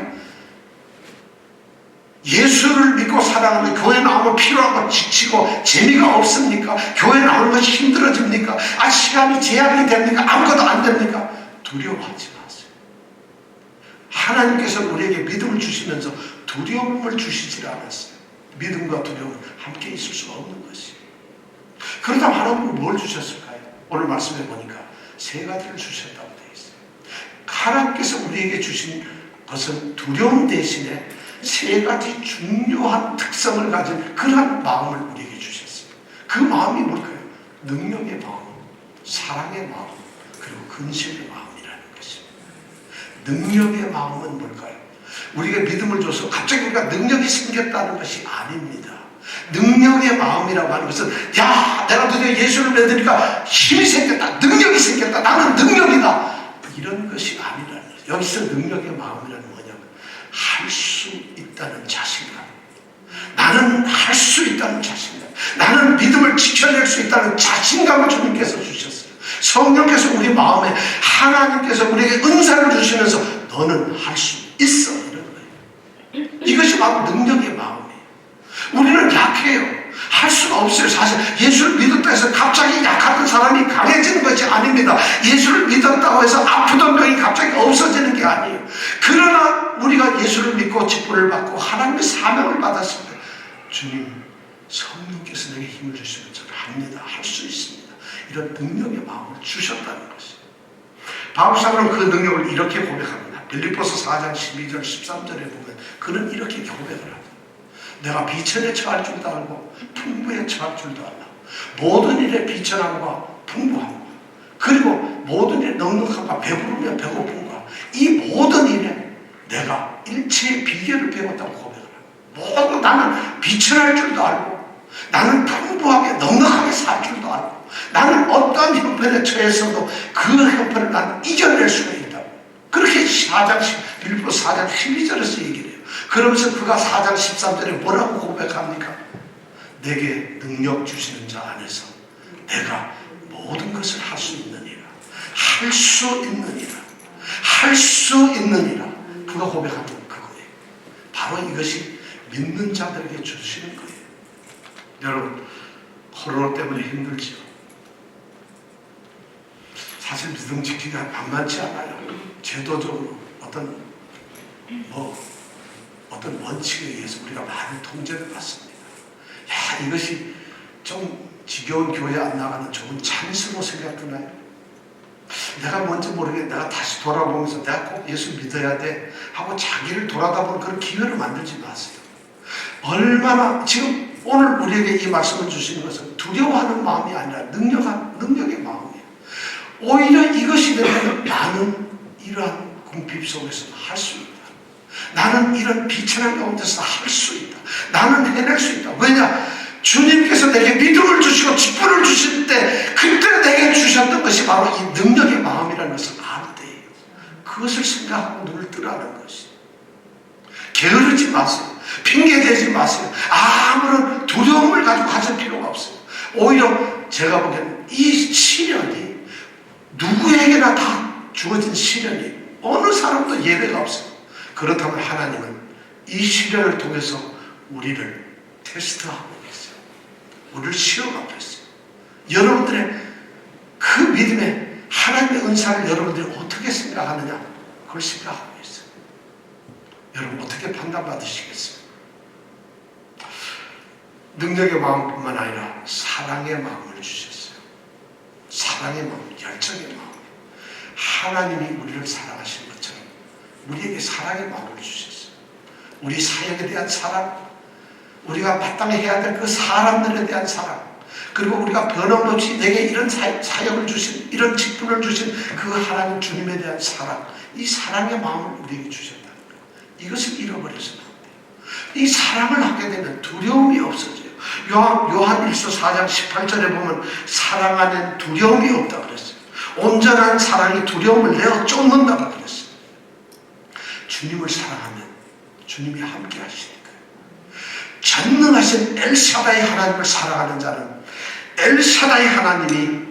예수를 믿고 살아가는 교회 나오면 필요하고 지치고 재미가 없습니까? 교회 나오는 것이 힘들어집니까? 시간이 제약이 됩니까? 아무것도 안 됩니까? 두려워하지 마세요. 하나님께서 우리에게 믿음을 주시면서 두려움을 주시질 않았어요. 믿음과 두려움은 함께 있을 수가 없는 것이에요. 그렇다면 하나님은 뭘 주셨을까요? 오늘 말씀해 보니까 3가지를 주셨다고 되어 있어요. 하나님께서 우리에게 주신 것은 두려움 대신에 3가지 중요한 특성을 가진 그러한 마음을 우리에게 주셨어요. 그 마음이 뭘까요? 능력의 마음, 사랑의 마음, 그리고 근심의 마음이라는 것입니다. 능력의 마음은 뭘까요? 우리가 믿음을 줘서 갑자기 우리가 능력이 생겼다는 것이 아닙니다. 능력의 마음이라고 하는 것은 내가 드디어 예수를 믿으니까 힘이 생겼다, 능력이 생겼다, 나는 능력이다, 이런 것이 아니라는 거죠. 여기서 능력의 마음이라는 뭐냐면 할 수 있다는 자신감, 나는 할 수 있다는 자신감, 나는 믿음을 지켜낼 수 있다는 자신감을 주님께서 주셨어요. 성령께서 우리 마음에, 하나님께서 우리에게 은사를 주시면서 너는 할 수 있어, 이런 거예요. 이것이 바로 능력의 마음이에요. 우리는 약해요. 할 수가 없어요. 사실 예수를 믿었다 해서 갑자기 약하던 사람이 강해지는 것이 아닙니다. 예수를 믿었다고 해서 아프던 병이 갑자기 없어지는 게 아니에요. 그러나 우리가 예수를 믿고 직분을 받고 하나님의 사명을 받았을 때 주님, 성령께서 내게 힘을 주시면 저는 합니다, 할 수 있습니다, 이런 능력의 마음을 주셨다는 것이에요. 바울사도는 그 능력을 이렇게 고백합니다. 빌립보서 4장 12절 13절에 보면 그는 이렇게 고백을 합니다. 내가 비천에 처할 줄도 알고 풍부에 처할 줄도 알라. 모든 일에 비천함과 풍부함과 그리고 모든 일에 넉넉함과 배부르며 배고픔과 이 모든 일에 내가 일체의 비결을 배웠다고 고백을 합니다. 모두 나는 비천할 줄도 알고, 나는 풍부하게 넉넉하게 살 줄도 알고, 나는 어떠한 형편에 처했어도 그 형편을 난 이겨낼 수가 있다고. 그렇게 빌립보 4장 12절에서 얘기를 해요. 그러면서 그가 4장 13절에 뭐라고 고백합니까? 내게 능력 주시는 자 안에서 내가 모든 것을 할 수 있느니라. 할 수 있느니라. 할 수 있느니라. 그가 고백하는 그거예요. 바로 이것이 믿는 자들에게 주시는 거예요. 여러분, 코로나 때문에 힘들지요. 사실 믿음 지키기가 만만치 않아요. 제도적으로 어떤 원칙에 의해서 우리가 많은 통제를 받습니다. 야, 이것이 좀 지겨운 교회 안 나가는 좋은 찬스로 생각되나요? 내가 뭔지 모르게 내가 다시 돌아보면서 내가 꼭 예수 믿어야 돼 하고 자기를 돌아다보는 그런 기회를 만들지 마세요. 얼마나 지금 오늘 우리에게 이 말씀을 주시는 것은 두려워하는 마음이 아니라 능력의 마음이에요. 오히려 이것이 되면 나는 이러한 궁핍 속에서 할 수 있다. 나는 이런 비천한 가운데서 할 수 있다. 나는 해낼 수 있다. 왜냐? 주님께서 내게 믿음을 주시고 직분을 주실 때 그때 내게 주셨던 것이 바로 이 능력의 마음이라는 것을 알 때예요. 그것을 생각하고 눈을 뜨라는 것이. 게으르지 마세요. 핑계대지 마세요. 아무런 두려움을 가지고 가질 필요가 없어요. 오히려 제가 보기에는 이 시련이 누구에게나 다 주어진 시련이 어느 사람도 예외가 없어요. 그렇다면 하나님은 이 시련을 통해서 우리를 테스트하고 있어요. 우리를 시험하고 있어요. 여러분들의 그 믿음의 하나님의 은사를 여러분들이 어떻게 생각하느냐, 그걸 생각하고 있어요. 여러분 어떻게 판단받으시겠어요? 능력의 마음뿐만 아니라 사랑의 마음을 주셨어요. 사랑의 마음, 열정의 마음. 하나님이 우리를 사랑하신 것처럼 우리에게 사랑의 마음을 주셨어요. 우리 사역에 대한 사랑, 우리가 마땅히 해야 될 그 사람들에 대한 사랑, 그리고 우리가 변함없이 내게 이런 사역을 주신, 이런 직분을 주신 그 하나님 주님에 대한 사랑, 이 사랑의 마음을 우리에게 주셨다는 거예요. 이것을 잃어버려서는 안 돼요. 이 사랑을 하게 되면 두려움이 없어져요. 요한 1서 4장 18절에 보면 사랑 안엔 두려움이 없다 그랬어요. 온전한 사랑이 두려움을 내어 쫓는다고 그랬어요. 주님을 사랑하면 주님이 함께 하시니까요. 전능하신 엘샤다이 하나님을 사랑하는 자는 엘샤다이 하나님이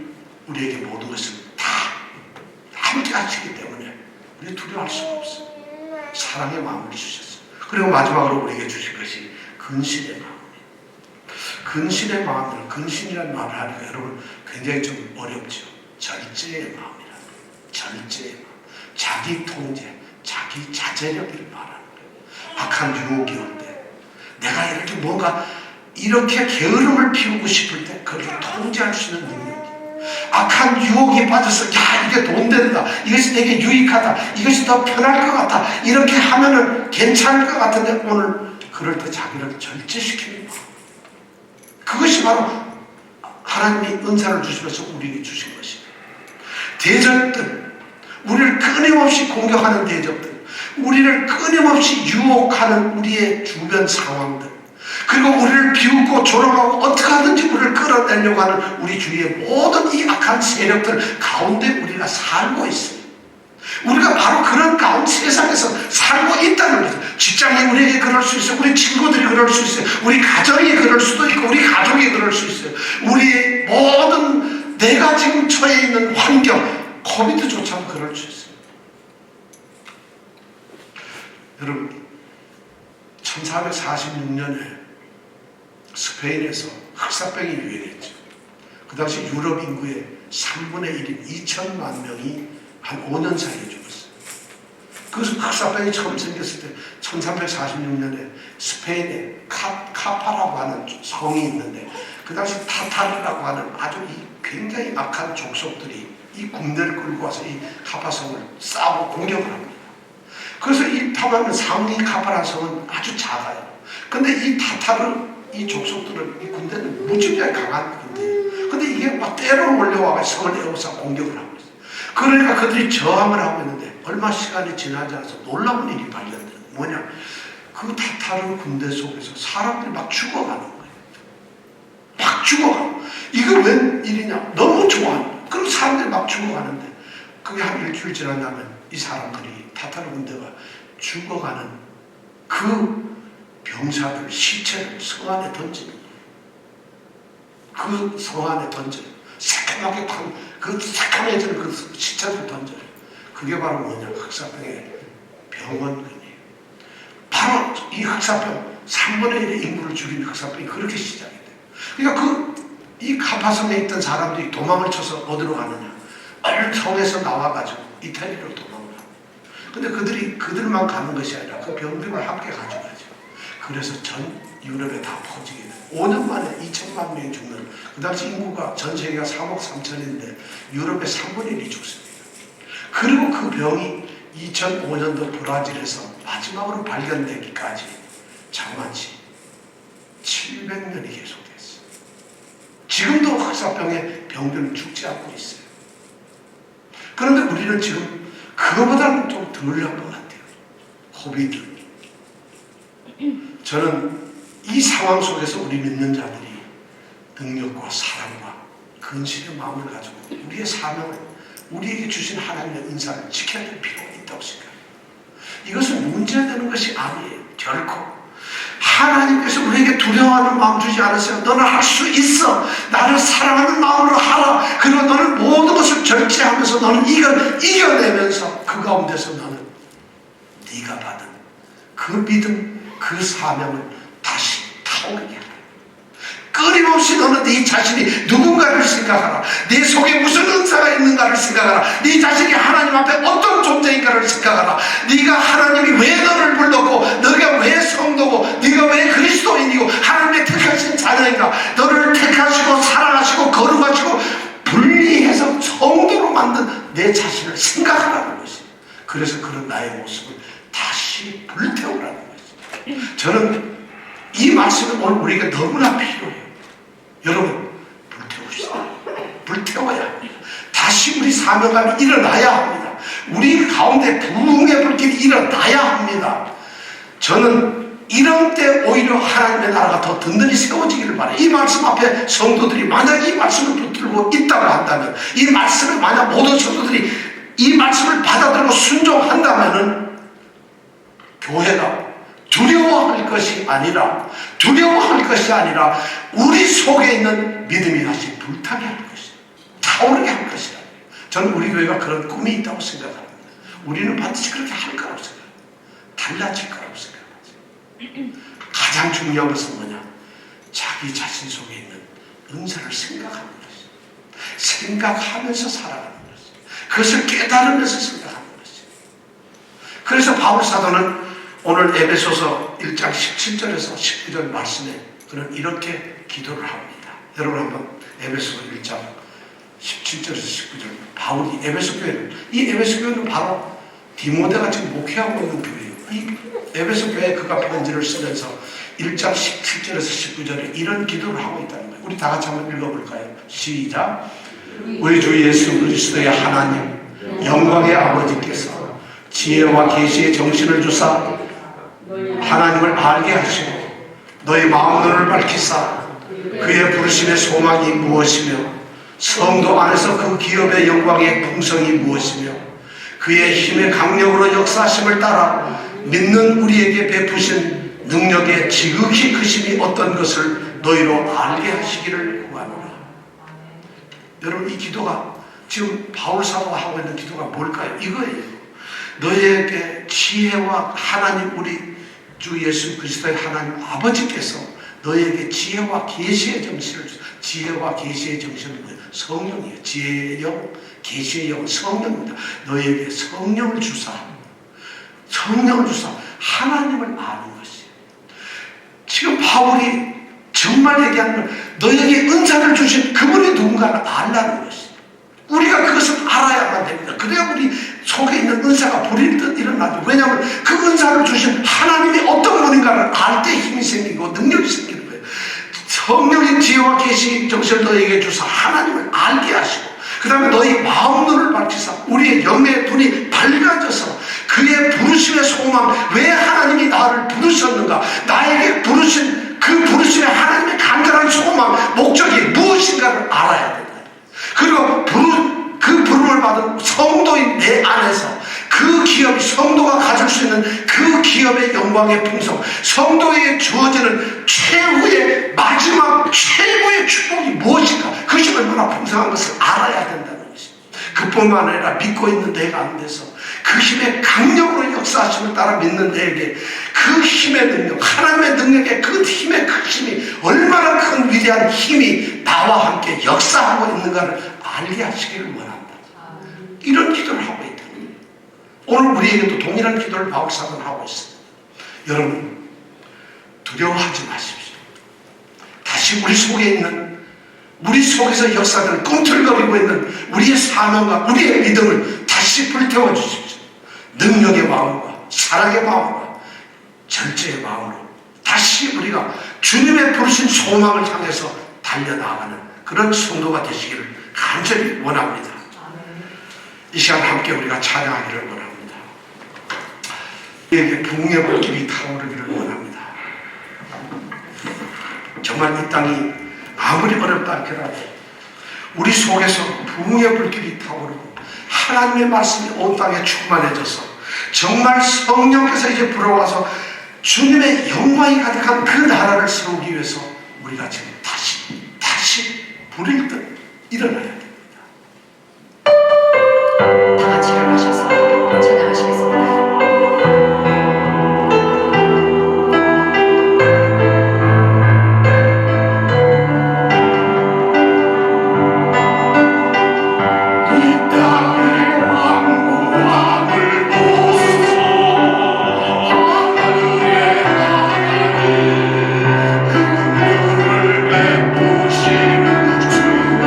우리에게 모든 것을 다 함께 하시기 때문에 우리 두려워할 수가 없어요. 사랑의 마음을 주셨어요. 그리고 마지막으로 우리에게 주신 것이 근신의 마음이에요. 근신의 마음을, 근신이라는 말을 하니까 여러분 굉장히 좀 어렵죠. 절제의 마음이라는 거예요. 절제의 마음. 자기 통제, 자기 자제력을 말하는 거예요. 악한 유혹이 올 때, 내가 이렇게 뭔가 이렇게 게으름을 피우고 싶을 때 그걸 통제할 수 있는 능력이, 악한 유혹에 빠져서 야 이게 돈 된다, 이것이 내게 유익하다, 이것이 더 편할 것 같다, 이렇게 하면은 괜찮을 것 같은데 오늘 그럴 때 자기를 절제시키는 마음, 그것이 바로 하나님이 은사를 주시면서 우리에게 주신 것입니다. 대적들, 우리를 끊임없이 공격하는 대적들, 우리를 끊임없이 유혹하는 우리의 주변 상황들, 그리고 우리를 비웃고 조롱하고 어떻게 하든지 우리를 끌어내려고 하는 우리 주위의 모든 이 악한 세력들 가운데 우리가 살고 있어요. 우리가 바로 그런 가운데 세상에서 살고 있다는 거죠. 직장이 우리에게 그럴 수 있어요. 우리 친구들이 그럴 수 있어요. 우리 가정이 그럴 수도 있고 우리 가족이 그럴 수 있어요. 우리의 모든 내가 지금 처해 있는 환경, 코비드조차도 그럴 수 있어요. 여러분, 1446년에 스페인에서 흑사병이 유행했죠. 그 당시 유럽 인구의 3분의 1인 2천만 명이 한 5년 사이에 죽었어요. 그 흑사병이 처음 생겼을 때 1346년에 스페인에 카파라고 하는 성이 있는데, 그 당시 타타르라고 하는 아주 굉장히 악한 족속들이 이 군대를 끌고 와서 이 카파성을 싸우고 공격을 합니다. 그래서 이 타마는 상위 카파라 성은 아주 작아요. 근데 이 타타르, 이 족속들은, 이 군대는 무지하게 강한 군대예요. 근데 이게 막 때로 몰려와서 성을 에워싸 공격을 하고 있어요. 그러니까 그들이 저항을 하고 있는데 얼마 시간이 지나지 않아서 놀라운 일이 발견돼요. 뭐냐? 그 타타르 군대 속에서 사람들이 막 죽어가는 거예요. 막 죽어가. 이거 웬 일이냐? 너무 좋아하는. 그럼 사람들이 막 죽어가는데 그게 한 일주일 지나면 이 사람들이 타타르 군대가 죽어가는 그 병사들 시체를 성 안에 던지는 거예요. 그 성 안에 던져요. 새까맣게 그 새까매지는 그 시체를 던져요. 그게 바로 뭐냐? 흑사병의 병원군이에요. 바로 이 흑사병 3분의 1의 인구를 죽인 흑사병이 그렇게 시작이 돼요. 그러니까 이 카파성에 있던 사람들이 도망을 쳐서 어디로 가느냐? 성에서 나와가지고 이탈리아로 도망을 합니다. 근데 그들만 가는 것이 아니라 그 병들을 함께 가져가죠. 그래서 전 유럽에 다 퍼지게 돼요. 5년 만에 2천만 명이 죽는, 그 당시 인구가 전 세계가 3억 3천인데 유럽의 3분의 1이 죽습니다. 그리고 그 병이 2005년도 브라질에서 마지막으로 발견되기까지 장만치 700년이 계속됐어요. 지금도 흑사병에 병들은 죽지 않고 있어요. 그런데 우리는 지금 그거보다는 좀 덜 난 것 같아요. 코비드. 저는 이 상황 속에서 우리 믿는 자들이 능력과 사랑과 근신의 마음을 가지고 우리의 사명을, 우리에게 주신 하나님의 은사를 지켜야 될 필요가 있다고 생각해요. 이것은 문제되는 것이 아니에요. 결코. 하나님께서 우리에게 두려워하는 마음 주지 않으세요. 너는 할 수 있어. 나를 사랑하는 마음으로 하라. 그리고 너는 모든 것을 절제하면서 너는 이겨내면서 그 가운데서 너는 네가 받은 그 믿음, 그 사명을 다시 타오르게 하라. 끊임없이 너는 네 자신이 누군가를 생각하라. 네 속에 무슨 은사가 있는가를 생각하라. 네 자신이 하나님 앞에 어떤 존재인가를 생각하라. 네가 하나님이 왜 너를 불렀고, 너가 왜 성도고, 네가 왜 그리스도인이고, 하나님의 택하신 자녀인가. 너를 택하시고 사랑하시고 거룩하시고 분리해서 성도로 만든 내 자신을 생각하라는 것이. 그래서 그런 나의 모습을 다시 불태우라는 것이. 저는 이 말씀은 오늘 우리에게 너무나 필요해요. 여러분, 불태웁시다. 불태워야 합니다. 다시 우리 사명감이 일어나야 합니다. 우리 가운데 부흥의 불길이 일어나야 합니다. 저는 이런 때 오히려 하나님의 나라가 더 든든히 세워지기를 바라요. 이 말씀 앞에 성도들이 만약 이 말씀을 붙들고 있다고 한다면, 이 말씀을 만약 모든 성도들이 이 말씀을 받아들이고 순종한다면 교회가 두려워할 것이 아니라 우리 속에 있는 믿음이 다시 불타게 할 것이다. 타오르게 할 것이다. 저는 우리 교회가 그런 꿈이 있다고 생각합니다. 우리는 반드시 그렇게 할 거라고 생각합니다. 달라질 거라고 생각합니다. 가장 중요한 것은 뭐냐? 자기 자신 속에 있는 은사를 생각하는 것이다. 생각하면서 살아가는 것이다. 그것을 깨달으면서 생각하는 것이다. 그래서 바울 사도는 오늘 에베소서 1장 17절에서 19절 말씀에 그는 이렇게 기도를 합니다. 여러분 한번 에베소서 1장 17절에서 19절, 바울이 에베소 교회를, 이 에베소 교회는 바로 디모데가 지금 목회하고 있는 교회예요. 이 에베소 교회에 그가 편지를 쓰면서 1장 17절에서 19절에 이런 기도를 하고 있다는 거예요. 우리 다 같이 한번 읽어볼까요? 시작. 우리 주 예수 그리스도의 하나님 영광의 아버지께서 지혜와 계시의 정신을 주사 하나님을 알게 하시고 너희 마음 눈을 밝히사 그의 부르심의 소망이 무엇이며 성도 안에서 그 기업의 영광의 풍성이 무엇이며 그의 힘의 강력으로 역사하심을 따라 믿는 우리에게 베푸신 능력의 지극히 크심이 어떤 것을 너희로 알게 하시기를 구하노라. 여러분, 이 기도가 지금 바울 사도가 하고 있는 기도가 뭘까요? 이거예요. 너희에게 지혜와 하나님 우리 주 예수 그리스도의 하나님 아버지께서 너희에게 지혜와 계시의 정신을 주사. 지혜와 계시의 정신은 뭐예요? 성령이에요. 지혜의 영, 계시의 영, 성령입니다. 너희에게 성령을 주사 하나님을 아는 것이에요. 지금 바울이 정말 얘기하는 건 너희에게 은사를 주신 그분이 누군가를 알라는 것이에요. 우리가 그것을 알아야만 됩니다. 그래야 우리 속에 있는 은사가 불일듯 일어나죠. 왜냐하면 그 은사를 주신 하나님이 어떤 분인가를 알 때 힘이 생기고 능력이 생기는 거예요. 성령의 지혜와 계시 정신을 너희에게 주사 하나님을 알게 하시고 그 다음에 너희 마음 눈을 밝히사 우리의 영의 눈이 밝아져서 그의 부르심의 소망, 왜 하나님이 나를 부르셨는가, 나에게 부르신 그 부르심의 하나님의 간절한 소망, 목적이 무엇인가를 알아야 된다. 그리고 그 부름을 받은 성도인 내 안에서 그 기업이, 성도가 가질 수 있는 그 기업의 영광의 풍성, 성도에게 주어지는 최후의 마지막 최고의 축복이 무엇인가, 그것이 얼마나 풍성한 것을 알아야 된다는 것입니다. 그뿐만 아니라 믿고 있는 내 가운데서 그 힘의 강력으로 역사하심을 따라 믿는 내에게 그 힘의 능력, 하나님의 능력의 그 힘의 크심이 얼마나 큰 위대한 힘이 나와 함께 역사하고 있는가를 알게 하시기를 원한다. 이런 기도를 하고 있다. 오늘 우리에게도 동일한 기도를 바울사도는 하고 있습니다. 여러분, 두려워하지 마십시오. 다시 우리 속에 있는, 우리 속에서 역사를 꿈틀거리고 있는 우리의 사명과 우리의 믿음을 다시 불태워 주십시오. 능력의 마음과 사랑의 마음과 절제의 마음으로 다시 우리가 주님의 부르신 소망을 향해서 달려나가는 그런 성도가 되시기를 간절히 원합니다. 이 시간 함께 우리가 찬양하기를 원합니다. 우리에게 부흥의 불길이 타오르기를 원합니다. 정말 이 땅이 아무리 어렵다 할지라도 우리 속에서 부흥의 불길이 타오르고 하나님의 말씀이 온 땅에 충만해져서 정말 성령께서 이제 불어와서 주님의 영광이 가득한 그 나라를 세우기 위해서 우리가 지금 다시 불일 듯 일어나야 됩니다. 다 같이 일어나셔서 찬양하시겠습니다. 그 눈물을 베푸시는 주여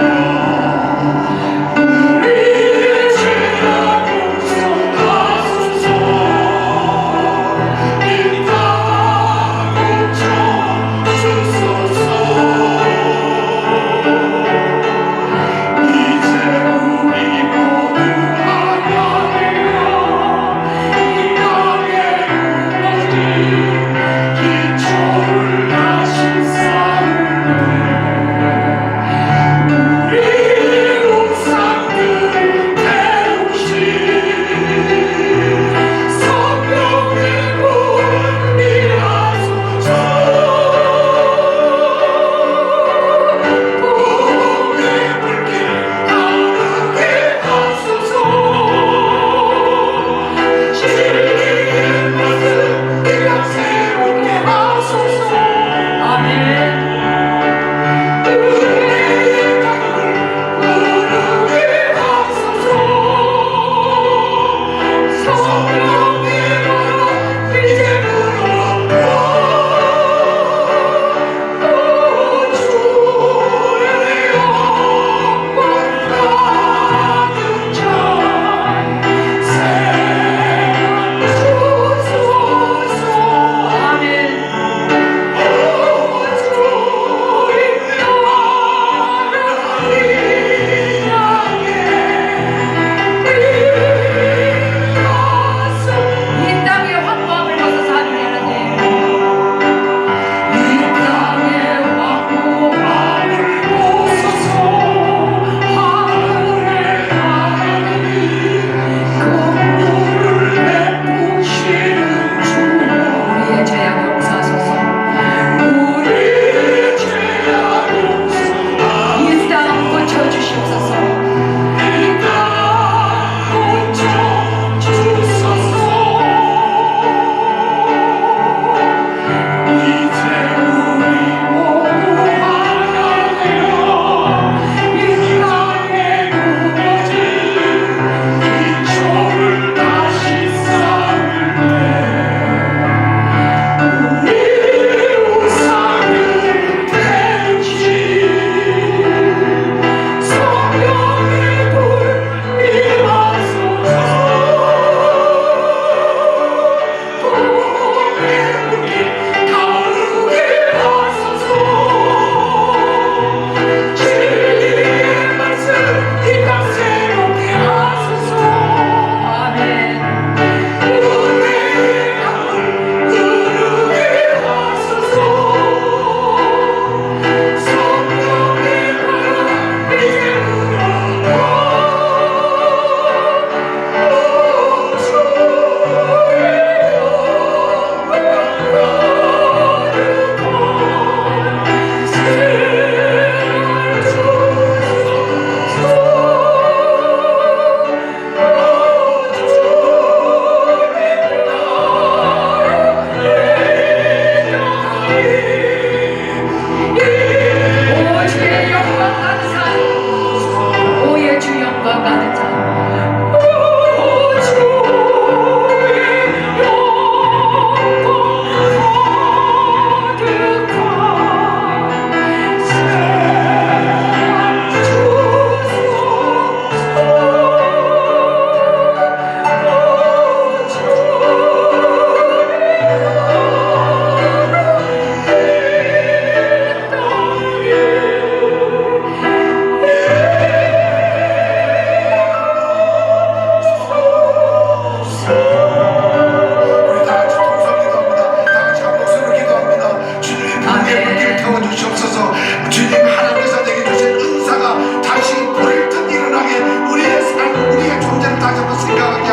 생각하게